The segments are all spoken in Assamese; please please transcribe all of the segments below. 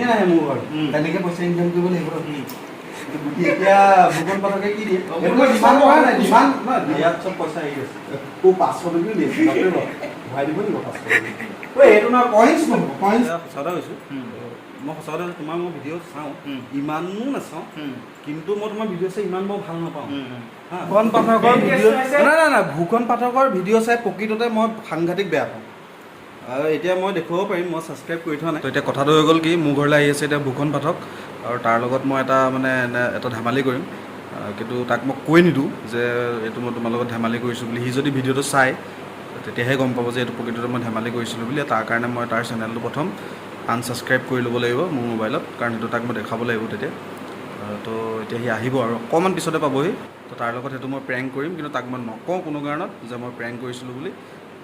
নাহে মোৰ ঘৰত তেনেকৈ পইচা ইনকাম কৰিব লাগিব এতিয়া ভূগোল পাঠকে কি দিয়ে ডিমাণ্ড কৰা নাই ডিমাণ্ড নহয় ইয়াত চব পইচা আহি আছে তোৰ 500 টকা দিয়ে ভৰাই দিব লাগিব 500 টকা এইটো নহয় কইন্স নহয় কইন্স সঁচা কৈছোঁ মই সঁচা কথা তোমাৰ মই ভিডিঅ' চাওঁ ইমানো নাচাওঁ কিন্তু মই তোমাৰ ভিডিঅ' চাই ইমান মই ভাল নাপাওঁ ভূষণ পাঠকৰ ভিডিঅ' নাই ভূষণ পাঠকৰ ভিডিঅ' চাই প্ৰকৃততে মই সাংঘাতিক বেয়া পাওঁ আৰু এতিয়া মই দেখুৱাব পাৰিম মই ছাবস্ক্ৰাইব কৰি থোৱা নাই তো এতিয়া কথাটো হৈ গ'ল কি মোৰ ঘৰলৈ আহি আছে এতিয়া ভূষণ পাঠক আৰু তাৰ লগত মই এটা ধেমালি কৰিম কিন্তু তাক মই কৈ নিদিওঁ যে এইটো মই তোমাৰ লগত ধেমালি কৰিছোঁ বুলি সি যদি ভিডিঅ'টো চায় তেতিয়াহে গম পাব যে এইটো প্ৰকৃততে মই ধেমালি কৰিছিলোঁ বুলি তাৰ কাৰণে মই তাৰ চেনেলটো প্ৰথম আনছাবস্ক্ৰাইব কৰি ল'ব লাগিব মোৰ মোবাইলত কাৰণ সেইটো তাক মই দেখাব লাগিব তেতিয়া তো এতিয়া সি আহিব আৰু অকণমান পিছতে পাবহি তো তাৰ লগত সেইটো মই প্ৰেংক কৰিম কিন্তু তাক মই নকওঁ কোনো কাৰণত যে মই প্ৰেংক কৰিছিলোঁ বুলি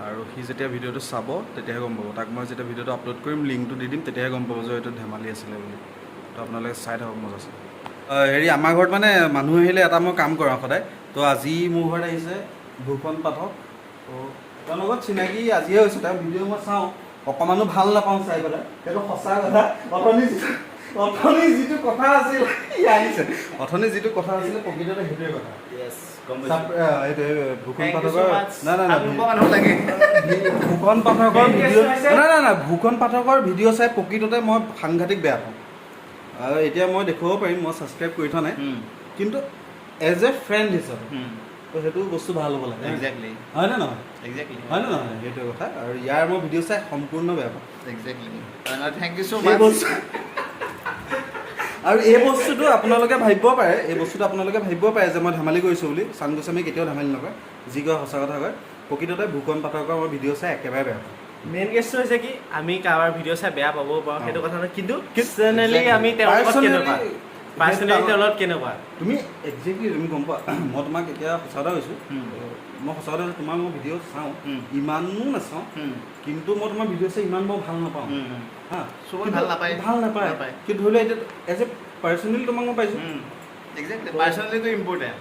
আৰু সি যেতিয়া ভিডিঅ'টো চাব তেতিয়াহে গম পাব তাক মই যেতিয়া ভিডিঅ'টো আপলোড কৰিম লিংকটো দি দিম তেতিয়াহে গম পাব যে এইটো ধেমালি আছিলে বুলি তো আপোনালোকে চাই থাকক মজা আছে হেৰি আমাৰ ঘৰত মানে মানুহ আহিলে এটা মই কাম কৰাওঁ সদায় তো আজি মোৰ ঘৰত আহিছে ভূষণ পাঠক তো তেওঁৰ লগত চিনাকি আজিহে হৈছে তাৰ ভিডিঅ' মই চাওঁ অকণমানো ভাল নাপাওঁ চাই পেলাই সেইটো সঁচা কথা অথনি যিটো কথা আছিল আহিছে অথনি যিটো কথা আছিলে প্ৰকৃততে সেইটোৱে কথা ভূষণ পাঠকৰ ভূষণ পাঠকৰ ভিডিঅ' চাই প্ৰকৃততে মই সাংঘাতিক বেয়া পাওঁ আৰু এতিয়া মই দেখুৱাব পাৰিম মই ছাবস্ক্ৰাইব কৰি থোৱা নাই কিন্তু এজ এ ফ্ৰেণ্ড হিচাপে তো সেইটো বস্তু ভাল হ'ব লাগে এক্সেক্টলি হয়নে নহয় হয় নে নহয় সেইটোৱে কথা আৰু ইয়াৰ মই ভিডিঅ' চাই সম্পূৰ্ণ বেয়া পাওঁ এক্সেক্টলি থেংক ইউ ছ' মাছ আৰু এই বস্তুটো আপোনালোকে ভাবিব পাৰে যে মই ধেমালি কৰিছোঁ বুলি চান গোস্বামী কেতিয়াও ধেমালি নকৰে যি কয় সঁচা কথা কয় প্ৰকৃততে ভূষণ পাঠকৰ মই ভিডিঅ' চাই একেবাৰে বেয়া পাওঁ মেইন কেছটো হৈছে কি আমি কাৰোবাৰ ভিডিঅ' চাই বেয়া পাবও পাৰোঁ সেইটো কথা নহয় কিন্তু পাৰ্চনেলি আমি তেওঁৰ লগত কেনেকুৱা তুমি একজেক্টলি তুমি গম পোৱা মই তোমাক এতিয়া সঁচা কথা কৈছোঁ মই সঁচা কথা তোমাৰ মই ভিডিঅ' চাওঁ ইমানো নাচাওঁ কিন্তু মই তোমাৰ ভিডিঅ' চাই ইমান মই ভাল নাপাওঁ চবৰে ভাল নাপায় কিন্তু ধৰি লোৱা এতিয়া এজ এ পাৰ্চনেলি তোমাক মই পাইছোঁ এক্সেক্টলি পাৰ্চনেলিটো ইম্পৰ্টেণ্ট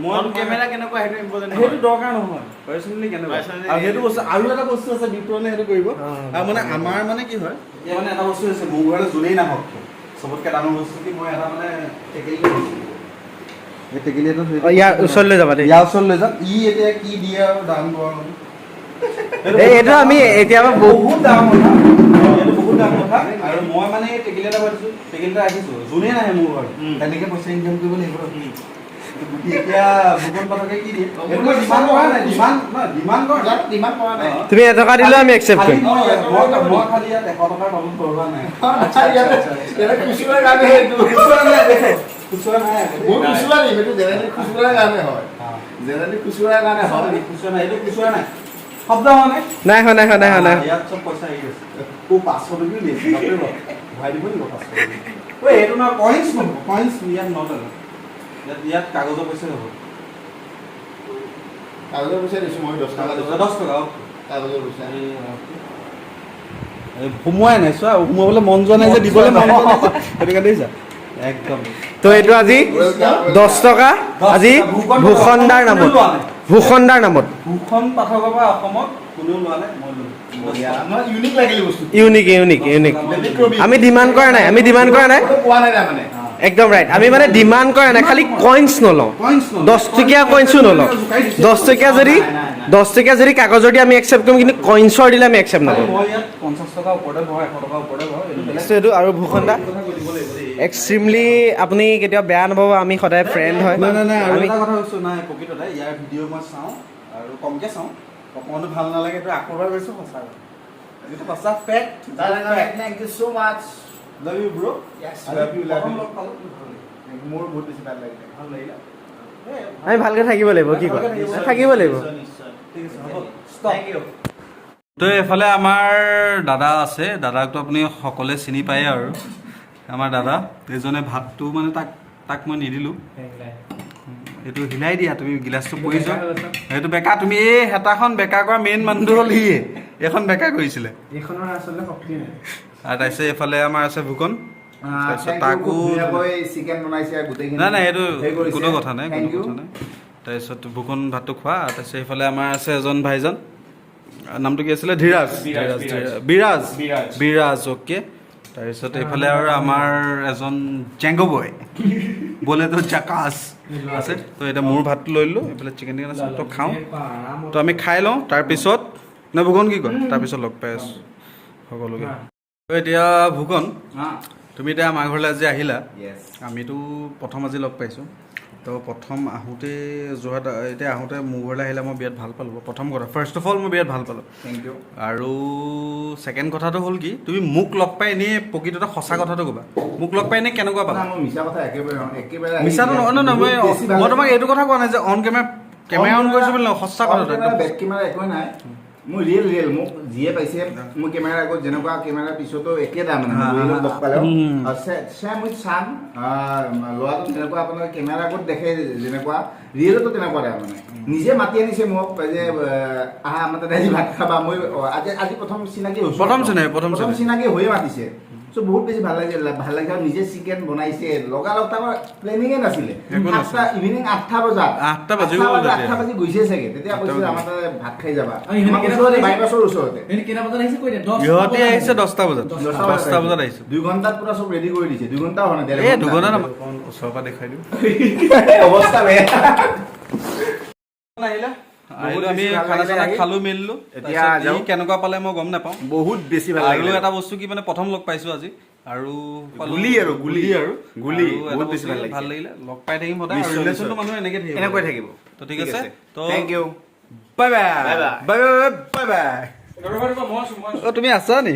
মই কেমেৰা কেনেকুৱা সেইটো ইম্পৰ্টেণ্ট সেইটো দৰকাৰ নহয় পাৰ্চনেলি কেনেকুৱা আৰু সেইটো বস্তু আৰু এটা বস্তু আছে বিপ্ৰণে সেইটো কৰিব আৰু মানে আমাৰ মানে কি হয় এতিয়া মানে এটা বস্তু হৈছে মোৰ ঘৰলৈ যোনেই নাহক চবতকৈ ডাঙৰ বস্তু কি মই এটা মানে টেকেলি এই টেকেলি এটা ইয়াৰ ওচৰত লৈ যাবা দেই ইয়াৰ ওচৰত লৈ যাম ই এতিয়া কি দিয়ে আৰু দাম বৰ এইটো আমি এতিয়া বহুত ডাঙৰ কথা এইটো বহুত ডাঙৰ কথা আৰু মই মানে এই টেকেলি এটা পাইছোঁ টেকেলি এটা ৰাখিছোঁ যোনেই নাহে মোৰ ঘৰত তেনেকৈ পইচা ইনকাম কৰিব লাগিব এতিয়া ভূগোল পাঠকে কি দিয়ে ডিমাণ্ড কৰা নাই ডিমাণ্ড কৰা নাই তুমি এটকা দিলেও আমি একচেপ্ট কৰিম মই খালি ইয়াত 100 টকাৰ তলত কৰোৱা নাই খুচুৰা নাই শব্দ হোৱা নাই ইয়াত চব পইচা আহি আছে তোৰ 500 টকা দিয়ে ভৰাই দিব লাগিব 500 টকা এইটো নহয় কইন্স নহয় কইন্স ইয়াত নলয় ইয়াত কাগজৰ পইচা হ'ব কাগজৰ পইচা দিছোঁ মই 10 টকা কাগজৰ পইচা সোমোৱাই নাই চোৱা সোমোৱাবলৈ মন যোৱা নাই যে দিবলৈ মন যোৱা নাই সেইটো কাৰণে দিছা একদম তো এইটো আজি 10 টকা আজি ভূষণদাৰ নামত ভূষণ পাঠকৰ পৰা অসমত কোনেও লোৱা নাই মই আমাৰ ইউনিক লাগিলে বস্তু ইউনিক আমি ডিমাণ্ড কৰা নাই পোৱা নাই তাৰমানে একদম ৰাইট আমি মানে ডিমাণ্ড কৰা নাই খালি কইন্স নলওঁ 10 টকীয়া কইন্সো নলওঁ 10 টকীয়া যদি কাগজৰ দি আমি একচেপ্ট কৰিম কিন্তু কইন্সৰ দিলে আমি একচেপ্ট নকৰোঁ মই ইয়াত 50 টকা ওপৰতে ভৰাই 100 টকা ওপৰতে ভৰাই এইটো আৰু ভূষণদা এক্সট্ৰিমলি আপুনি কেতিয়াও বেয়া নাপাব আমি সদায় ফ্ৰেণ্ড হয় নাই আৰু এটা কথা কৈছোঁ নাই প্ৰকৃততে ইয়াৰ ভিডিঅ' মই চাওঁ আৰু কমকৈ চাওঁ অকণমানো ভাল নালাগে এইটো আকৌ এবাৰ কৈছোঁ সঁচা এইটো সঁচা fact thank you so' much love you bro মোৰ বহুত বেছি ভাল লাগিলে আমি ভালকৈ থাকিব লাগিব কি কয় থাকিব লাগিব তো এইফালে আমাৰ দাদা আছে দাদাকতো আপুনি সকলোৱে চিনি পায়ে আৰু আমাৰ দাদা এইজনে ভাতটো মানে তাক মই নিদিলোঁ এইটো হিলাই দিয়া তুমি গিলাচটো পৰি যোৱা সেইটো বেকা তুমি এই হেতাখন বেকা কৰা মেইন মানুহটো হ'ল সিয়ে এইখন বেকা কৰিছিলে এইখনৰ আচলতে শক্তি নাই আৰু তাৰপিছত এইফালে আমাৰ আছে ভূষণ তাৰপিছত তাকো চিকেন বনাইছে গোটেইখিনি নাই এইটো কোনো কথা নাই তাৰপিছত ভূষণ ভাতটো খোৱা তাৰপিছত এইফালে আমাৰ আছে এজন ভাইজন নামটো কি আছিলে বিৰাজ অ'কে তাৰপিছত এইফালে আৰু আমাৰ এজন জেংগো বয় বলেতো জাকাছ আছে। তো এতিয়া মোৰ ভাতটো লৈ ল'লোঁ, এইফালে চিকেন টিকেন আছে, তো খাওঁ। তো আমি খাই লওঁ, তাৰপিছত নে ভূগন কি কয়, তাৰপিছত লগ পাই আছোঁ সকলোকে। তো এতিয়া ভূগন, তুমি এতিয়া আমাৰ ঘৰলৈ আজি আহিলা। আমিতো প্ৰথম আজি লগ পাইছোঁ। তো প্ৰথম আহোঁতে যোৰহাট এতিয়া আহোঁতে মোৰ ঘৰলৈ আহিলে মই বিৰাট ভাল পালোঁ। প্ৰথম কথা, ফাৰ্ষ্ট অফ অল মই বিৰাট ভাল পালোঁ। Thank U. আৰু ছেকেণ্ড কথাটো হ'ল কি, তুমি মোক লগ পাই এনেই প্ৰকৃততে সঁচা কথাটো ক'বা, মোক লগ পাই এনেই কেনেকুৱা পালা? মই মিছা কথা একেবাৰে মিছাটো নহয়, নহয় মই তোমাক এইটো কথা কোৱা নাই যে অন কেমেৰা অন কৰিছোঁ বুলি নহয়, সঁচা কথাটো একদম। বেক কেমেৰা একোৱে নাই, মোৰ ৰিয়েল মোক যিয়ে পাইছে মোৰ কেমেৰাৰ আগত যেনেকুৱা কেমেৰাৰ পিছতো একেটা মানে ৰিয়েলত লগ পালেও চেম উইথ চান ল'ৰাটো যেনেকুৱা আপোনাৰ কেমেৰাৰ আগত দেখে যেনেকুৱা ৰিয়েলতো তেনেকুৱা টাইপ মানে। নিজে মাতি আনিছে মোক যে আহা আমাৰ তাতে আজি ভাত খাবা। মই আজি প্ৰথম চিনাকি হৈছোঁ, প্ৰথম চিনাকি হৈয়ে মাতিছে। চ' বহুত বেছি ভাল লাগিছে আৰু নিজে চিকেন বনাইছে। লগালগ তাৰ প্লেনিঙে নাছিলে। ইভিনিং 8টা বজাত 8টা বাজি গৈছে চাগে, তেতিয়া কৈছে আমাৰ তাতে ভাত খাই যাবা। বাইপাছৰ ওচৰতে ইহঁতে আহিছে 10টা বজাত আহিছে। 2 ঘণ্টাত পুৰা চব ৰেডি কৰি দিছে। 2 ঘণ্টা হোৱা নাই, 2 ঘণ্টা ওচৰৰ পৰা দেখাই দিওঁ। অৱস্থা বেয়া। আহিলো আমি খানা চানা খালো মেলিলো। এতিয়া কেনেকুৱা পালে মই গম নাপাওঁ। বহুত বেছি ভাল লাগিল। এটা বস্তু কি মানে প্ৰথম লগ পাইছো আজি, আৰু গুলি বহুত বেছি ভাল লাগিলে। লগ পাই থাকিম সদায়, ৰিলেশ্যনটো মানুহ এনেকৈ থাকিব। তো ঠিক আছে, তো thank U, bye bye bye bye bye bye. তুমি আছা নি?